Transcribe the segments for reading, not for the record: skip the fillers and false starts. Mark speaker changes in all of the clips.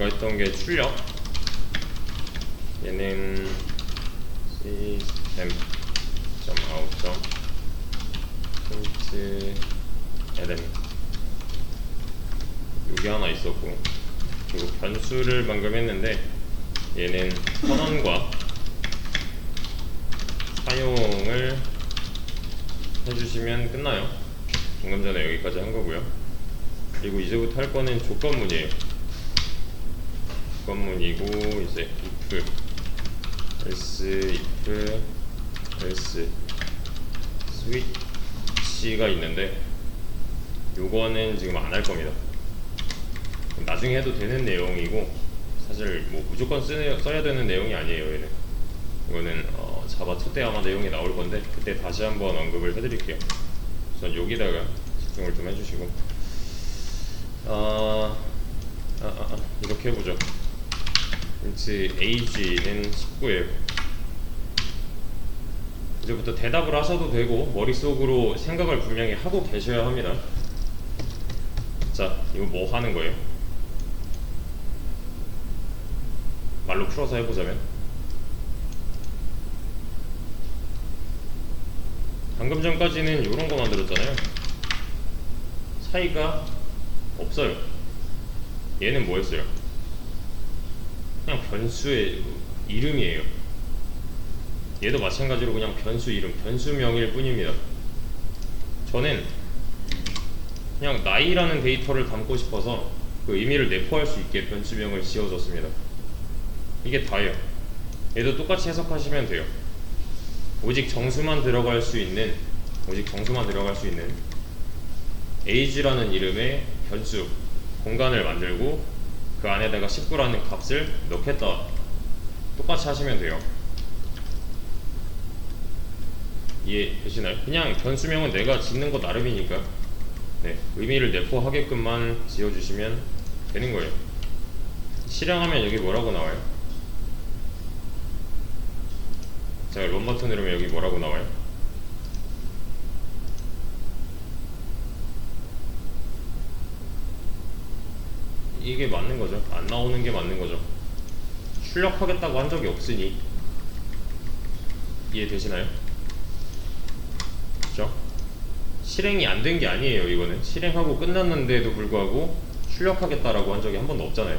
Speaker 1: 우리가 했던 게 출력, 얘는 system.out.println 여기 하나 있었고, 그리고 변수를 방금 했는데 얘는 선언과 사용을 해주시면 끝나요. 방금 전에 여기까지 한 거고요. 그리고 이제부터 할 거는 조건문이에요. 조건문이고, 이제 else switch가 있는데 요거는 지금 안 할 겁니다. 나중에 해도 되는 내용이고, 사실 뭐 무조건 써야 되는 내용이 아니에요. 얘는 이거는 자바 2 때 아마 내용이 나올 건데 그때 다시 한번 언급을 해드릴게요. 우선 여기다가 집중을 좀 해주시고, 이렇게 해보죠. int age는 19예요. 이제부터 대답을 하셔도 되고 머릿속으로 생각을 분명히 하고 계셔야 합니다. 자, 이거 뭐 하는 거예요? 말로 풀어서 해보자면, 방금 전까지는 이런 거 만들었잖아요. 차이가 없어요. 얘는 뭐였어요? 그냥 변수의 이름이에요. 얘도 마찬가지로 그냥 변수 이름, 변수명일 뿐입니다. 저는 그냥 나이라는 데이터를 담고 싶어서 그 의미를 내포할 수 있게 변수명을 지어줬습니다. 이게 다예요. 얘도 똑같이 해석하시면 돼요. 오직 정수만 들어갈 수 있는 age라는 이름의 변수 공간을 만들고 그 안에다가 19라는 값을 넣겠다. 똑같이 하시면 돼요. 이해되시나요? 그냥 변수명은 내가 짓는 거 나름이니까 의미를 내포하게끔만 지어주시면 되는 거예요. 실행하면 여기 뭐라고 나와요? 자, 런 버튼 누르면 여기 뭐라고 나와요? 이게 맞는 거죠. 안 나오는 게 맞는 거죠. 출력하겠다고 한 적이 없으니. 이해되시나요? 그죠? 실행이 안 된 게 아니에요. 이거는 실행하고 끝났는데도 불구하고 출력하겠다라고 한 적이 한 번도 없잖아요.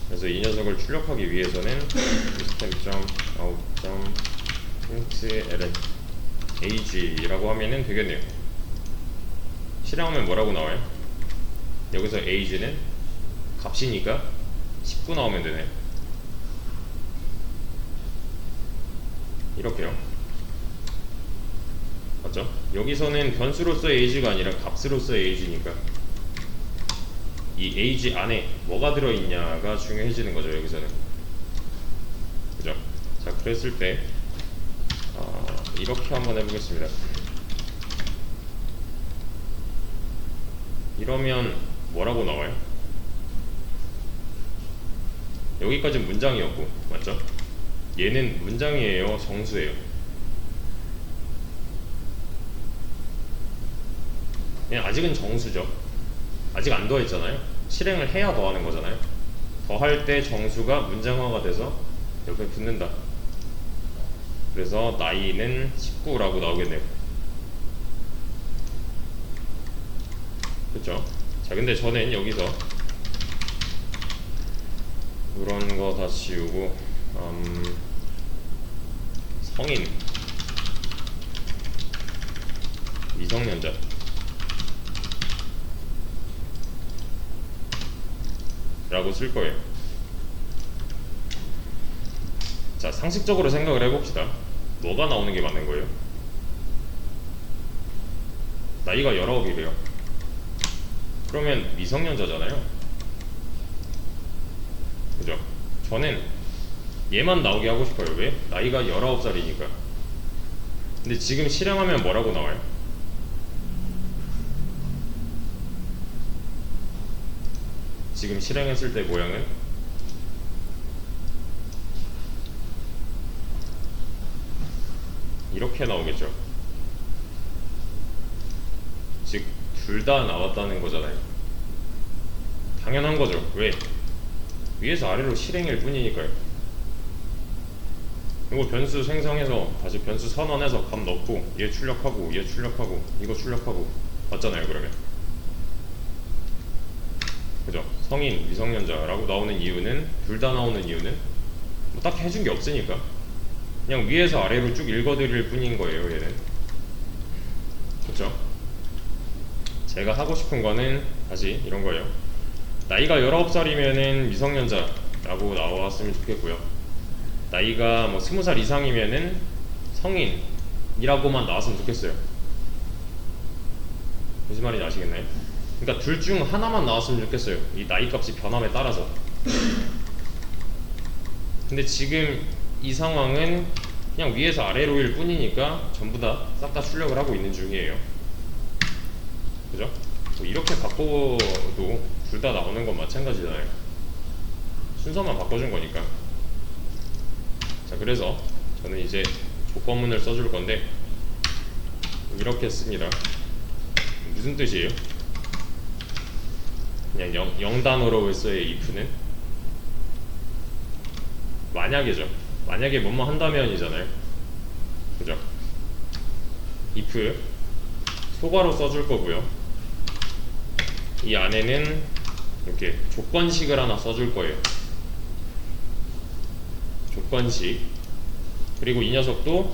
Speaker 1: 그래서 이 녀석을 출력하기 위해서는 system.out.println age라고 하면은 되겠네요. 실행하면 뭐라고 나와요? 여기서 age는 값이니까 19 나오면 되네요. 이렇게요. 맞죠? 여기서는 변수로서의 age가 아니라 값으로서의 age니까 이 age 안에 뭐가 들어있냐가 중요해지는 거죠. 여기서는. 그죠? 자, 그랬을 때 이렇게 한번 해보겠습니다. 이러면 뭐라고 나와요? 여기까지는 문장이었고, 맞죠? 얘는 문장이에요, 정수예요? 그냥 아직은 정수죠. 아직 안 더했잖아요. 실행을 해야 더하는 거잖아요. 더할 때 정수가 문장화가 돼서 옆에 붙는다. 그래서 나이는 19라고 나오겠네요. 그쵸? 자, 근데 저는 여기서 이런 거 다 지우고 성인, 미성년자 라고 쓸 거예요. 자, 상식적으로 생각을 해봅시다. 뭐가 나오는 게 맞는 거예요? 나이가 19이래요. 그러면 미성년자잖아요. 그죠? 저는 얘만 나오게 하고 싶어요. 왜? 나이가 19살이니까. 근데 지금 실행하면 뭐라고 나와요? 지금 실행했을 때 모양은 이렇게 나오겠죠. 즉 둘 다 나왔다는 거잖아요. 당연한 거죠. 왜? 위에서 아래로 실행일 뿐이니까요. 이거 변수 생성해서 다시 변수 선언해서 값 넣고 얘 출력하고 얘 출력하고 이거 출력하고 맞잖아요. 그러면 그죠? 성인, 미성년자라고 나오는 이유는, 둘 다 나오는 이유는 뭐 딱히 해준 게 없으니까 그냥 위에서 아래로 쭉 읽어드릴 뿐인 거예요. 얘는 그쵸? 제가 하고 싶은 거는 다시 이런 거예요. 나이가 19살이면은 미성년자라고 나왔으면 좋겠고요. 나이가 뭐 20살 이상이면은 성인이라고만 나왔으면 좋겠어요. 무슨 말인지 아시겠나요? 그러니까 둘 중 하나만 나왔으면 좋겠어요. 이 나이 값이 변함에 따라서. 근데 지금 이 상황은 그냥 위에서 아래로일 뿐이니까 전부 다 싹 다 출력을 하고 있는 중이에요. 그죠? 뭐 이렇게 바꿔도 둘 다 나오는 건 마찬가지잖아요. 순서만 바꿔준 거니까. 자, 그래서 저는 이제 조건문을 써줄 건데 이렇게 씁니다. 무슨 뜻이에요? 그냥 0단어로서의 if는 만약이죠. 만약에 뭐뭐 한다면 이잖아요. 그죠? if 소괄호 써줄 거고요. 이 안에는 이렇게 조건식을 하나 써줄 거예요. 조건식. 그리고 이 녀석도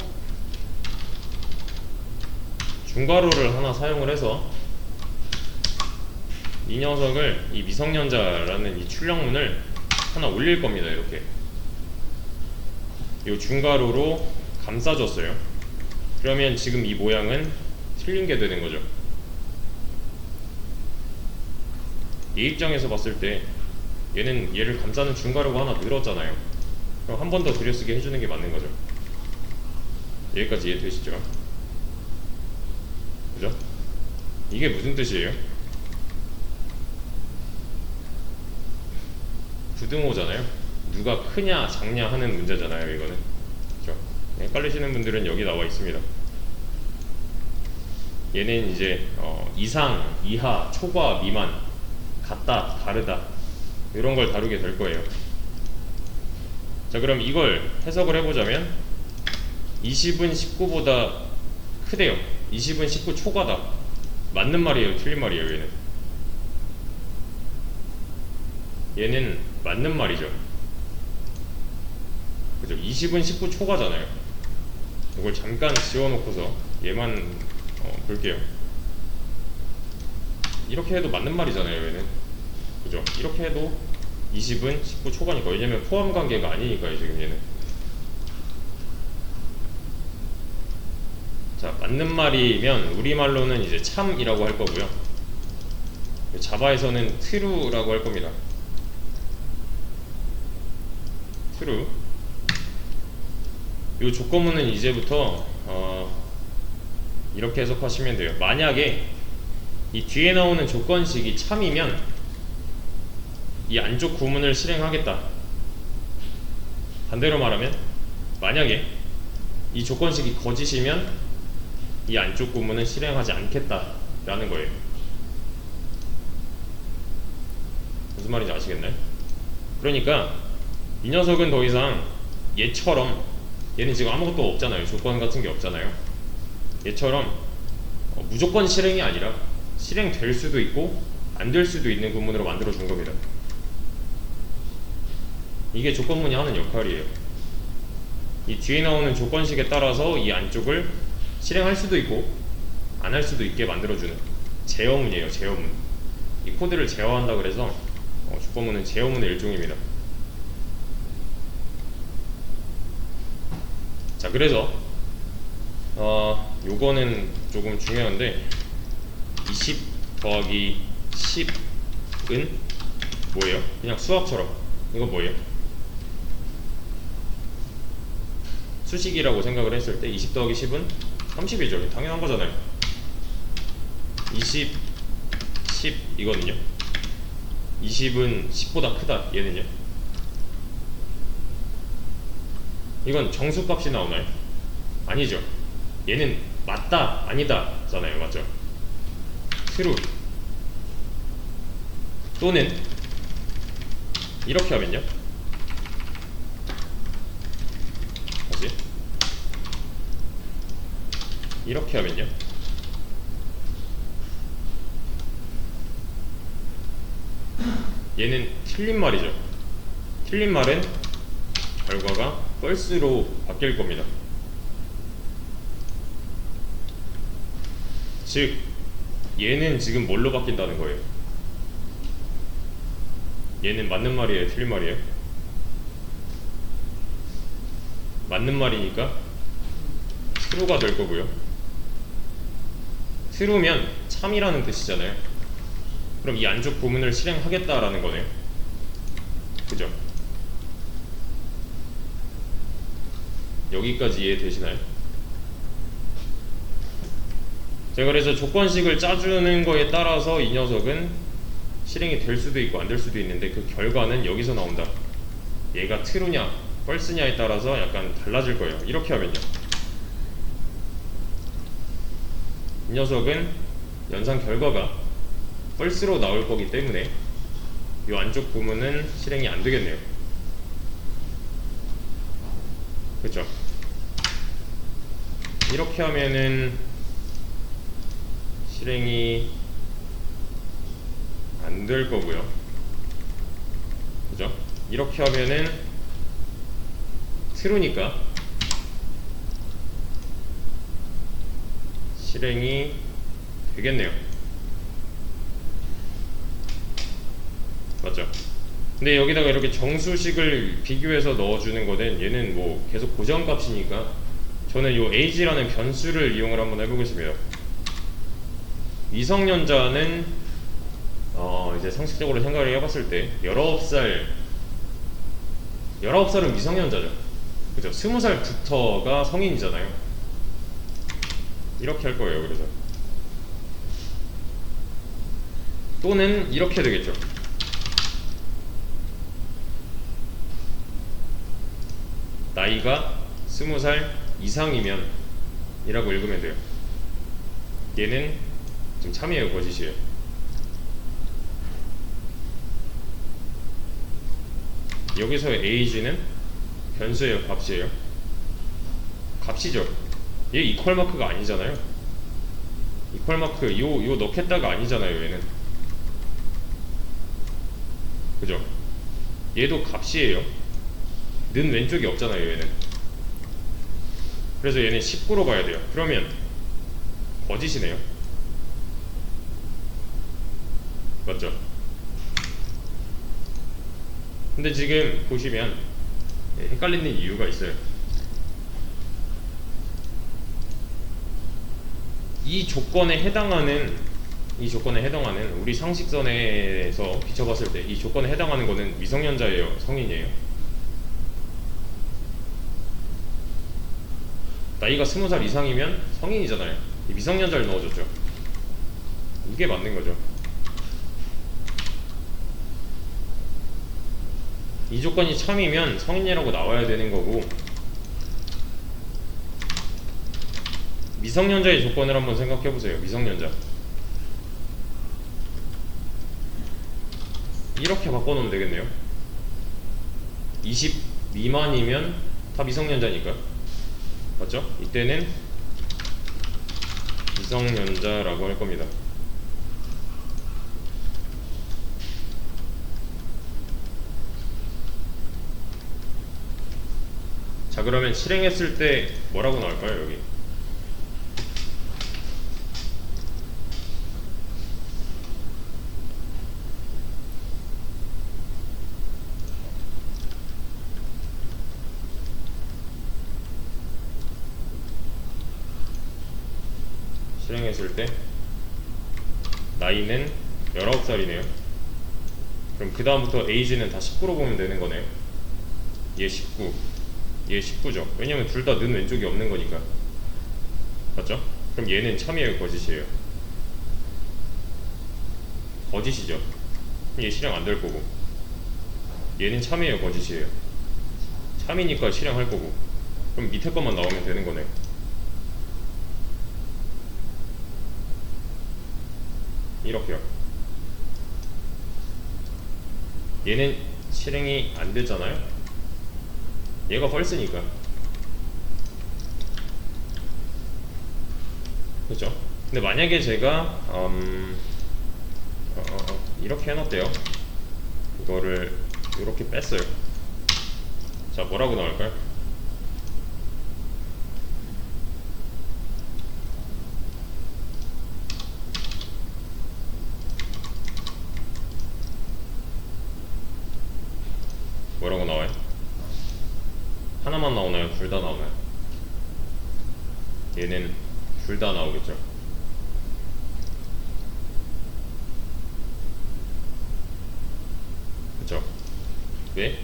Speaker 1: 중괄호를 하나 사용을 해서 이 녀석을, 이 미성년자라는 이 출력문을 하나 올릴 겁니다. 이렇게 이 중괄호로 감싸줬어요. 그러면 지금 이 모양은 틀린 게 되는 거죠. 얘 입장에서 봤을 때 얘는 얘를 감싸는 중괄호가 하나 늘었잖아요. 그럼 한 번 더 들여쓰게 해주는 게 맞는 거죠. 여기까지 이해되시죠? 그죠? 이게 무슨 뜻이에요? 부등호잖아요. 누가 크냐 작냐 하는 문제잖아요. 이거는. 그죠? 헷갈리시는 분들은 여기 나와 있습니다. 얘는 이제 이상, 이하, 초과, 미만, 같다, 다르다 이런 걸 다루게 될 거예요. 자, 그럼 이걸 해석을 해보자면 20은 19보다 크대요. 20은 19 초과다. 맞는 말이에요? 틀린 말이에요? 얘는 맞는 말이죠. 그죠? 20은 19 초과잖아요. 이걸 잠깐 지워놓고서 얘만 볼게요. 이렇게 해도 맞는 말이잖아요. 얘는 그죠? 이렇게 해도 20은 19 초과니까. 왜냐면 포함 관계가 아니니까요. 지금 얘는. 자, 맞는 말이면 우리말로는 이제 참이라고 할 거고요. 자바에서는 true라고 할 겁니다. true. 이 조건문은 이제부터 이렇게 해석하시면 돼요. 만약에 이 뒤에 나오는 조건식이 참이면 이 안쪽 구문을 실행하겠다. 반대로 말하면 만약에 이 조건식이 거짓이면 이 안쪽 구문은 실행하지 않겠다 라는 거예요. 무슨 말인지 아시겠나요? 그러니까 이 녀석은 더 이상 얘처럼, 얘는 지금 아무것도 없잖아요. 조건 같은 게 없잖아요. 얘처럼 무조건 실행이 아니라 실행될 수도 있고 안 될 수도 있는 구문으로 만들어 준 겁니다. 이게 조건문이 하는 역할이에요. 이 뒤에 나오는 조건식에 따라서 이 안쪽을 실행할 수도 있고 안 할 수도 있게 만들어주는 제어문이에요. 제어문. 이 코드를 제어한다 그래서 조건문은 제어문의 일종입니다. 자, 그래서 요거는 조금 중요한데 20 더하기 10은 뭐예요? 그냥 수학처럼 이거 뭐예요? 수식이라고 생각을 했을 때 20 더하기 10은 30이죠. 당연한 거잖아요. 20, 10 이거는요. 20은 10보다 크다. 얘는요. 이건 정수값이 나오나요? 아니죠. 얘는 맞다, 아니다 잖아요. 맞죠? true 또는 이렇게 하면요, 다시 이렇게 하면요, 얘는 틀린 말이죠. 틀린 말은 결과가 false로 바뀔 겁니다. 즉 얘는 지금 뭘로 바뀐다는 거예요? 얘는 맞는 말이에요, 틀린 말이에요? 맞는 말이니까 true가 될 거고요. true면 참이라는 뜻이잖아요. 그럼 이 안쪽 부분을 실행하겠다라는 거네요. 그죠? 여기까지 이해되시나요? 제가 그래서 조건식을 짜주는 거에 따라서 이 녀석은 실행이 될 수도 있고 안 될 수도 있는데 그 결과는 여기서 나온다. 얘가 true냐 false냐에 따라서 약간 달라질 거예요. 이렇게 하면요, 이 녀석은 연산 결과가 false로 나올 거기 때문에 이 안쪽 부분은 실행이 안 되겠네요. 그쵸? 이렇게 하면은 실행이 안 될 거고요. 그죠? 이렇게 하면은 true니까 실행이 되겠네요. 맞죠? 근데 여기다가 이렇게 정수식을 비교해서 넣어주는 거는 얘는 뭐 계속 고정값이니까 저는 요 age라는 변수를 이용을 한번 해보겠습니다. 미성년자는 이제 상식적으로 생각을 해봤을 때 19살은 미성년자죠. 그죠? 20살부터가 성인이잖아요. 이렇게 할 거예요. 그래서 또는 이렇게 되겠죠. 나이가 20살 이상이면 이라고 읽으면 돼요. 얘는 지금 참이에요, 거짓이에요? 여기서의 age는 변수예요, 값이에요? 값이죠. 얘 이퀄 마크가 아니잖아요. 이퀄 마크 요 넣겠다가 아니잖아요, 얘는. 그죠? 얘도 값이에요. 는 왼쪽이 없잖아요, 얘는. 그래서 얘는 19로 가야 돼요. 그러면 거짓이네요. 맞죠? 근데 지금 보시면 헷갈리는 이유가 있어요. 이 조건에 해당하는 우리 상식선에서 비춰봤을 때 이 조건에 해당하는 거는 미성년자예요, 성인이에요? 나이가 20살 이상이면 성인이잖아요. 미성년자를 넣어줬죠. 이게 맞는 거죠. 이 조건이 참이면 성인이라고 나와야 되는 거고, 미성년자의 조건을 한번 생각해 보세요. 미성년자 이렇게 바꿔놓으면 되겠네요. 20 미만이면 다 미성년자니까. 맞죠? 이때는 미성년자라고 할 겁니다. 자, 그러면 실행했을 때 뭐라고 나올까요? 여기 실행했을 때 나이는 19살이네요. 그럼 그 다음부터 age는 다 19로 보면 되는 거네요. 얘 19, 얘 19죠. 왜냐면 둘 다 는 왼쪽이 없는 거니까. 맞죠? 그럼 얘는 참이에요, 거짓이에요? 거짓이죠. 얘 실행 안 될 거고, 얘는 참이에요, 거짓이에요? 참이니까 실행할 거고. 그럼 밑에 것만 나오면 되는 거네요. 이렇게요. 얘는 실행이 안 됐잖아요. 얘가 false니까. 그렇죠? 근데 만약에 제가 이렇게 해놨대요. 이거를 이렇게 뺐어요. 자, 뭐라고 나올까요? 뭐라고 나와요? 하나만 나오나요? 둘 다 나오나요? 얘는 둘 다 나오겠죠. 그쵸? 왜?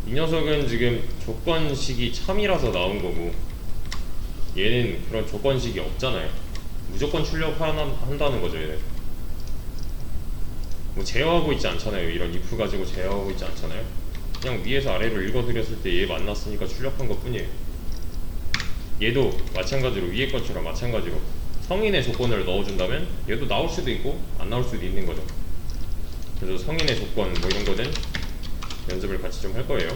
Speaker 1: 이 녀석은 지금 조건식이 참이라서 나온 거고, 얘는 그런 조건식이 없잖아요. 무조건 출력한다는 거죠. 얘는 뭐 제어하고 있지 않잖아요. 이런 if 가지고 제어하고 있지 않잖아요. 그냥 위에서 아래로 읽어드렸을 때 얘 만났으니까 출력한 것 뿐이에요. 얘도 마찬가지로 위에 것처럼 마찬가지로 성인의 조건을 넣어준다면 얘도 나올 수도 있고 안 나올 수도 있는 거죠. 그래서 성인의 조건 뭐 이런 거는 연습을 같이 좀 할 거예요.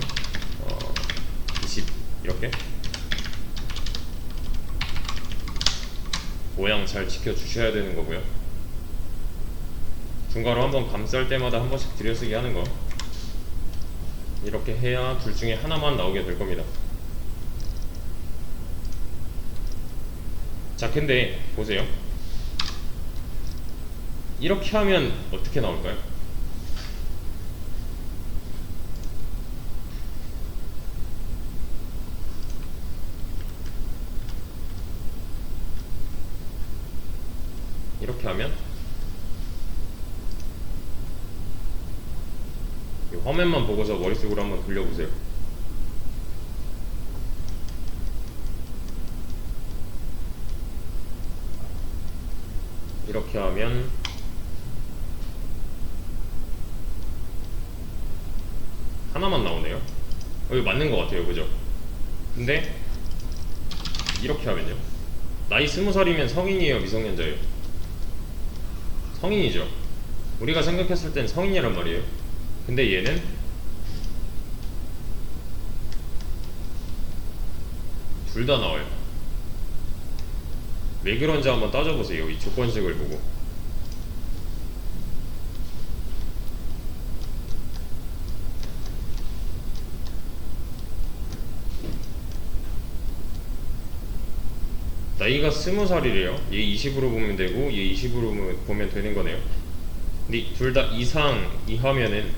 Speaker 1: 20 이렇게 모양 잘 지켜주셔야 되는 거고요. 중괄호 한번 감쌀 때마다 한 번씩 들여쓰기 하는 거, 이렇게 해야 둘 중에 하나만 나오게 될 겁니다. 자, 근데 보세요. 이렇게 하면 어떻게 나올까요? 이렇게 하면 이 화면만 보고서 머릿속으로 한번 돌려보세요. 이렇게 하면 하나만 나오네요. 이거 맞는 것 같아요. 그죠? 근데 이렇게 하면요, 나이 20살이면 성인이에요, 미성년자예요? 성인이죠. 우리가 생각했을 땐 성인이란 말이에요. 근데 얘는 둘 다 나와요. 왜 그런지 한번 따져보세요. 이 조건식을 보고. 나이가 20살이래요. 얘 20으로 보면 되고 얘 20으로 보면 되는 거네요. 근데 둘 다 이상 이하면은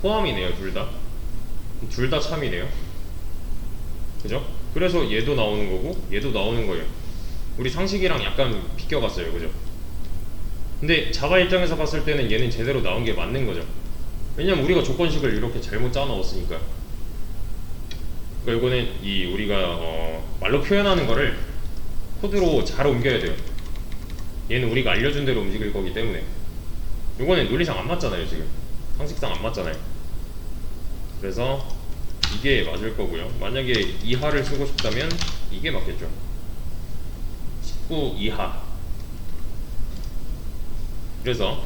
Speaker 1: 포함이네요. 둘 다 참이네요. 그죠? 그래서 얘도 나오는 거고 얘도 나오는 거예요. 우리 상식이랑 약간 비껴갔어요. 그죠? 근데 자바 입장에서 봤을 때는 얘는 제대로 나온 게 맞는 거죠. 왜냐면 우리가 조건식을 이렇게 잘못 짜 넣었으니까. 그러니까 이거는 이 우리가 말로 표현하는 거를 코드로 잘 옮겨야 돼요. 얘는 우리가 알려준 대로 움직일 거기 때문에. 이거는 논리상 안 맞잖아요. 지금 상식상 안 맞잖아요. 그래서 이게 맞을 거고요. 만약에 이하를 쓰고 싶다면 이게 맞겠죠. 19 이하. 그래서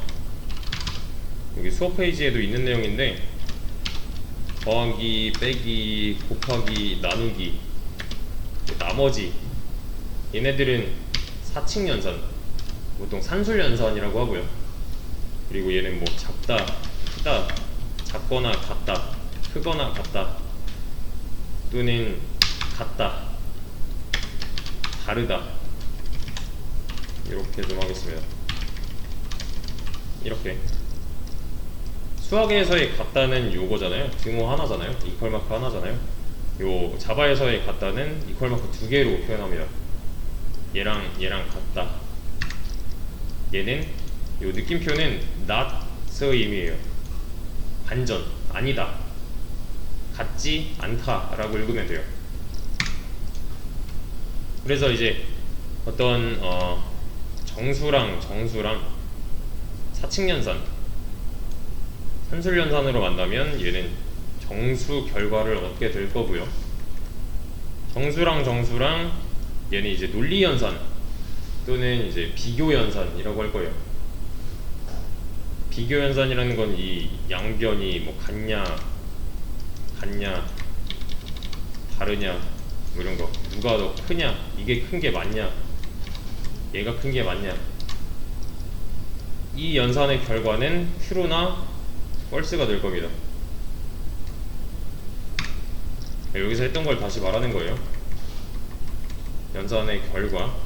Speaker 1: 여기 수업 페이지에도 있는 내용인데, 더하기, 빼기, 곱하기, 나누기, 나머지, 얘네들은 사칙연산, 보통 산술연산이라고 하고요. 그리고 얘는 뭐 작다, 크다, 작거나 같다, 크거나 같다, 또는 같다, 다르다, 이렇게 좀 하겠습니다. 이렇게 수학에서의 같다는 요거잖아요. 등호 하나잖아요. 이퀄 마크 하나잖아요. 요 자바에서의 같다는 이퀄 마크 두 개로 표현합니다. 얘랑 같다. 얘는 요 느낌표는 not의 의미예요. 반전, 아니다, 같지 않다 라고 읽으면 돼요. 그래서 이제 어떤 정수랑 사칙연산, 산술연산으로 만나면 얘는 정수 결과를 얻게 될 거고요. 정수랑 얘는 이제 논리연산 또는 이제 비교연산이라고 할 거예요. 비교 연산이라는 건 이 양변이 뭐 같냐 다르냐 뭐 이런 거, 누가 더 크냐, 이게 큰 게 맞냐, 얘가 큰 게 맞냐, 이 연산의 결과는 true나 false가 될 겁니다. 여기서 했던 걸 다시 말하는 거예요. 연산의 결과,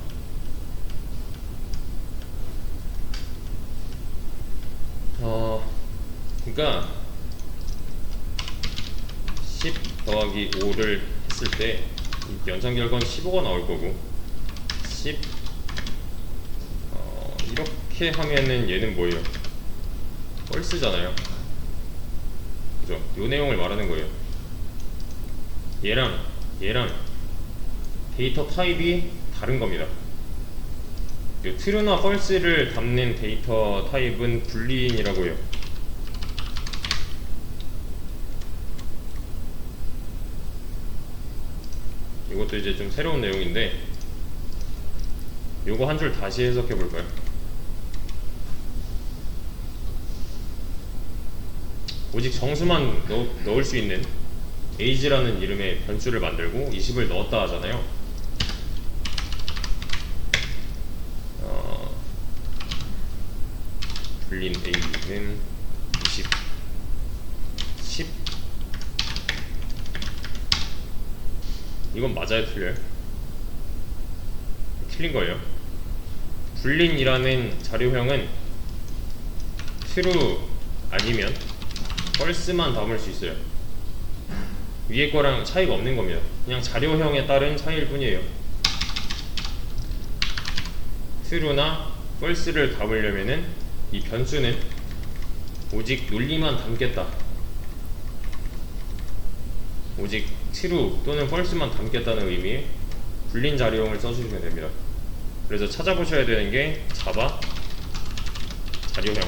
Speaker 1: 그러니까 10 더하기 5를 했을 때 연산 결과는 15가 나올 거고, 10 이렇게 하면은 얘는 뭐예요? false잖아요. 그죠? 요 내용을 말하는 거예요. 얘랑 데이터 타입이 다른 겁니다. 요 true나 false를 담는 데이터 타입은 불린이라고 해요. 이것도 이제 좀 새로운 내용인데, 요거 한 줄 다시 해석해 볼까요? 오직 정수만 넣을 수 있는 age라는 이름의 변수를 만들고 20을 넣었다 하잖아요. 불린 a는 20, 10. 이건 맞아요, 틀려요? 틀린 거예요. 불린이라는 자료형은 true 아니면 false만 담을 수 있어요. 위에 거랑 차이가 없는 겁니다. 그냥 자료형에 따른 차이일 뿐이에요. true나 false를 담으려면은 이 변수는 오직 논리만 담겠다, 오직 true 또는 false만 담겠다는 의미의 불린 자료형을 써주시면 됩니다. 그래서 찾아보셔야 되는 게 자바 자료형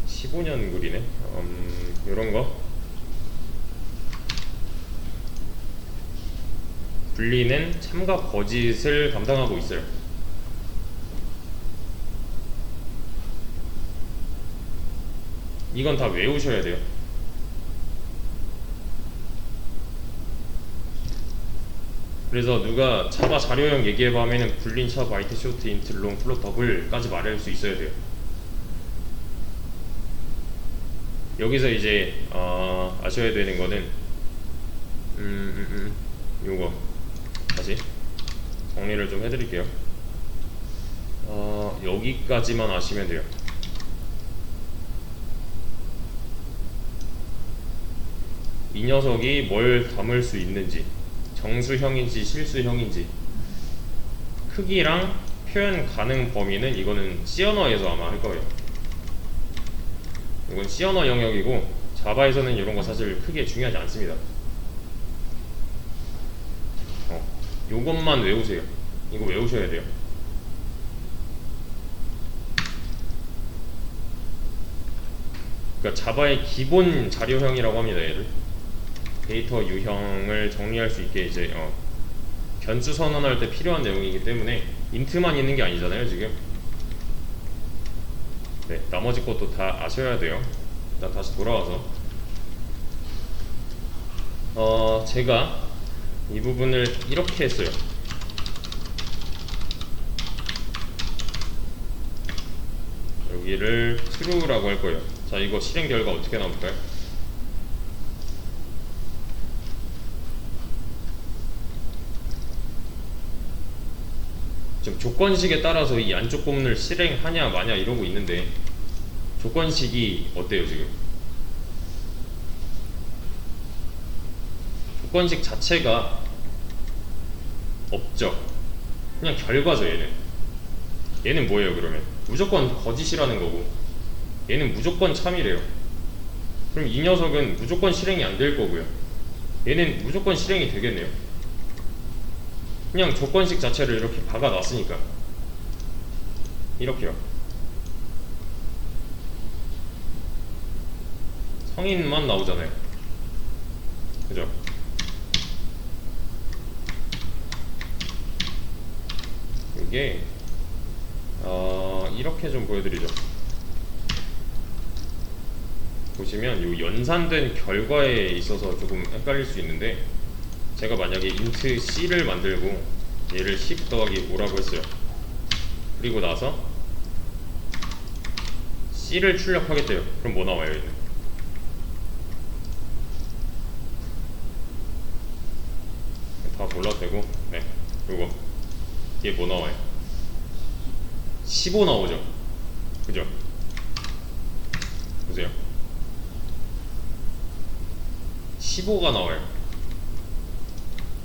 Speaker 1: 15년 글이네. 요런거 분리는 참과 거짓을 담당하고 있어요. 이건 다 외우셔야 돼요. 그래서 누가 자바 자료형 얘기해봐 하면은 불린 차 바이트 쇼트 인트 롱 플롯 더블까지 말할 수 있어야 돼요. 여기서 이제 아셔야 되는 거는 요거 다시 정리를 좀 해드릴게요. 여기까지만 아시면 돼요. 이 녀석이 뭘 담을 수 있는지, 정수형인지 실수형인지, 크기랑 표현 가능 범위는 이거는 C 언어에서 아마 할 거예요. 이건 C 언어 영역이고 자바에서는 이런 거 사실 크게 중요하지 않습니다. 요것만 외우세요. 이거 외우셔야 돼요. 그러니까 자바의 기본 자료형이라고 합니다. 얘를 데이터 유형을 정리할 수 있게 이제 변수 선언할 때 필요한 내용이기 때문에 인트만 있는 게 아니잖아요 지금. 네, 나머지 것도 다 아셔야 돼요. 일단 다시 돌아와서 제가 이 부분을 이렇게 했어요. 여기를 true라고 할 거예요. 자, 이거 실행 결과 어떻게 나올까요? 지금 조건식에 따라서 이 안쪽 부분을 실행하냐 마냐 이러고 있는데 조건식이 어때요 지금? 조건식 자체가 없죠. 그냥 결과죠. 얘는 뭐예요 그러면? 무조건 거짓이라는 거고 얘는 무조건 참이래요. 그럼 이 녀석은 무조건 실행이 안 될 거고요. 얘는 무조건 실행이 되겠네요. 그냥 조건식 자체를 이렇게 박아놨으니까 이렇게요. 성인만 나오잖아요. 그죠? 이게 이렇게 좀 보여드리죠. 보시면 요 연산된 결과에 있어서 조금 헷갈릴 수 있는데, 제가 만약에 int c를 만들고 얘를 10 더하기 5라고 했어요. 그리고 나서 c를 출력하겠대요. 그럼 뭐 나와요? 얘는 다 골라도 되고, 네, 요거 이게 뭐 나와요? 15 나오죠. 그죠? 보세요. 15가 나와요.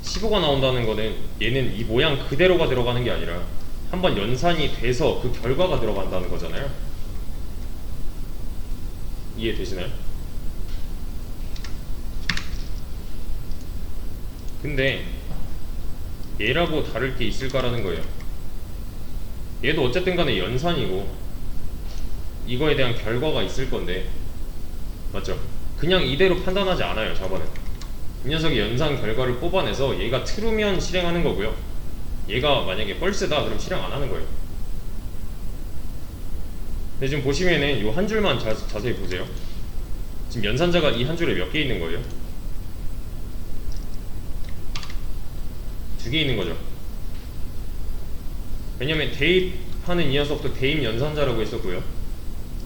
Speaker 1: 15가 나온다는 거는 얘는 이 모양 그대로가 들어가는 게 아니라 한번 연산이 돼서 그 결과가 들어간다는 거잖아요. 이해되시나요? 근데 얘라고 다를 게 있을까라는 거예요. 얘도 어쨌든 간에 연산이고 이거에 대한 결과가 있을 건데, 맞죠? 그냥 이대로 판단하지 않아요. 자바는 이 녀석이 연산 결과를 뽑아내서 얘가 true면 실행하는 거고요, 얘가 만약에 false다 그럼 실행 안 하는 거예요. 근데 지금 보시면은 이 한 줄만 자세히 보세요. 지금 연산자가 이 한 줄에 몇 개 있는 거예요? 2개 있는 거죠. 왜냐면 대입하는 이 녀석도 대입 연산자라고 했었고요,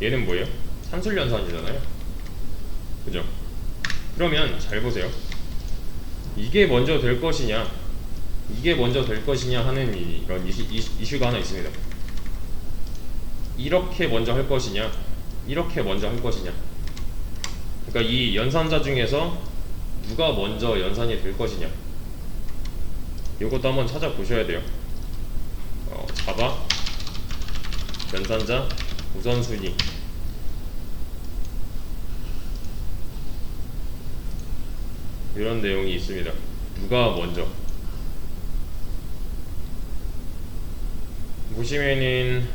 Speaker 1: 얘는 뭐예요? 산술 연산이잖아요. 그죠? 그러면 잘 보세요. 이게 먼저 될 것이냐, 이게 먼저 될 것이냐 하는 이런 이슈가 하나 있습니다. 이렇게 먼저 할 것이냐, 이렇게 먼저 할 것이냐. 그러니까 이 연산자 중에서 누가 먼저 연산이 될 것이냐, 이것도 한번 찾아보셔야 돼요. 자바 연산자 우선순위, 이런 내용이 있습니다. 누가 먼저 보시면은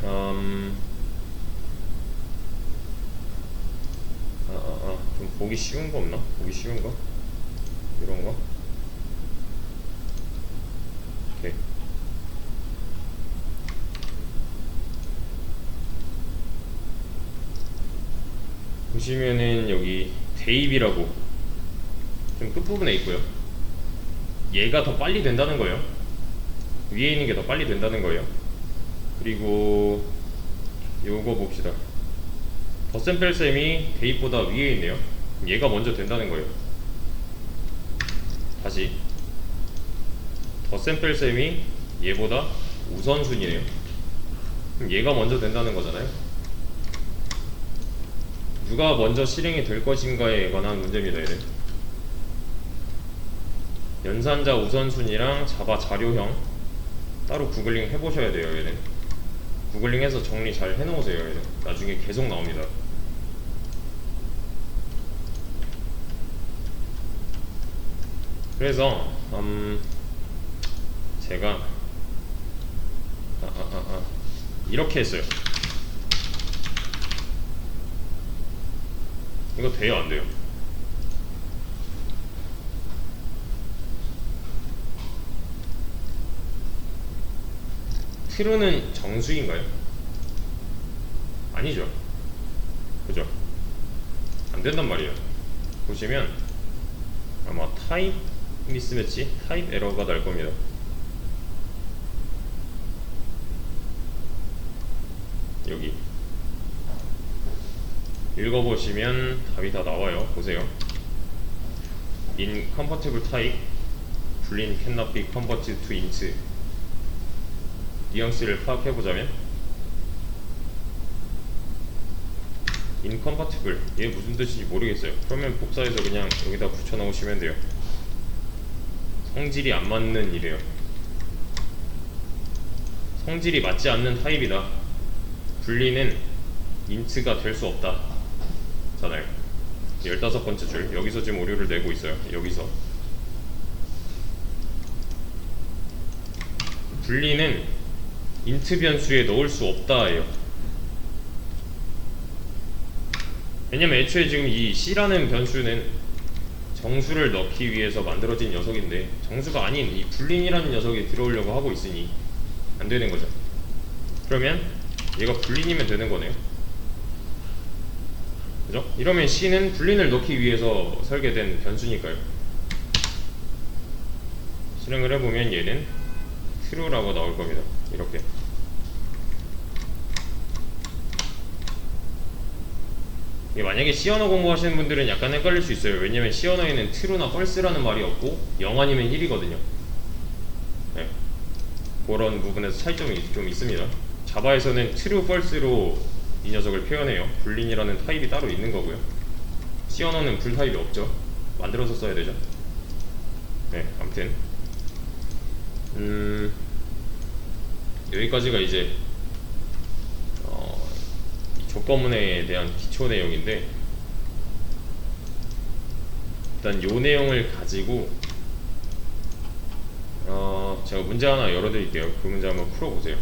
Speaker 1: 좀 보기 쉬운 거 없나? 보기 쉬운 거? 이런 거? 오케이. 보시면은 여기 대입이라고 좀 끝부분에 있고요, 얘가 더 빨리 된다는 거예요. 위에 있는 게 더 빨리 된다는 거예요. 그리고 요거 봅시다. 덧셈뺄셈이 대입보다 위에 있네요. 그럼 얘가 먼저 된다는 거예요. 다시 덧셈뺄셈이 얘보다 우선순위네요. 그럼 얘가 먼저 된다는 거잖아요. 누가 먼저 실행이 될 것인가에 관한 문제입니다. 얘는 연산자 우선순위랑 자바 자료형 따로 구글링 해보셔야 돼요. 얘는 구글링해서 정리 잘 해놓으세요. 얘는 나중에 계속 나옵니다. 그래서 제가 이렇게 했어요. 이거 돼요, 안 돼요? true는 정수인가요? 아니죠. 그죠? 안 된단 말이에요. 보시면 아마 타입 미스매치, 타입 에러가 날 겁니다. 여기 읽어보시면 답이 다 나와요. 보세요. incompatible type boolean cannot be converted to int. 뉘앙스를 파악해보자면 incompatible, 얘 무슨 뜻인지 모르겠어요. 그러면 복사해서 그냥 여기다 붙여넣으시면 돼요. 성질이 안 맞는 이래요. 성질이 맞지 않는 타입이다. 분리는 int가 될 수 없다 잖아요. 15번째 줄, 여기서 지금 오류를 내고 있어요. 여기서 분리는 int 변수에 넣을 수 없다예요. 왜냐면 애초에 지금 이 c라는 변수는 정수를 넣기 위해서 만들어진 녀석인데, 정수가 아닌 이 boolean이라는 녀석이 들어오려고 하고 있으니 안 되는 거죠. 그러면 얘가 boolean이면 되는 거네요. 그죠? 이러면 C는 불린을 넣기 위해서 설계된 변수니까요. 실행을 해보면 얘는 true라고 나올 겁니다. 이렇게. 이게 만약에 C 언어 공부하시는 분들은 약간 헷갈릴 수 있어요. 왜냐면 C 언어에는 true나 false라는 말이 없고 0 아니면 1이거든요. 네. 그런 부분에서 차이점이 좀 있습니다. 자바에서는 true, false로 이 녀석을 표현해요. 불린이라는 타입이 따로 있는 거고요. C 언어는 불 타입이 없죠. 만들어서 써야 되죠. 네, 아무튼 여기까지가 이제 이 조건문에 대한 기초 내용인데, 일단 요 내용을 가지고 제가 문제 하나 열어드릴게요. 그 문제 한번 풀어보세요.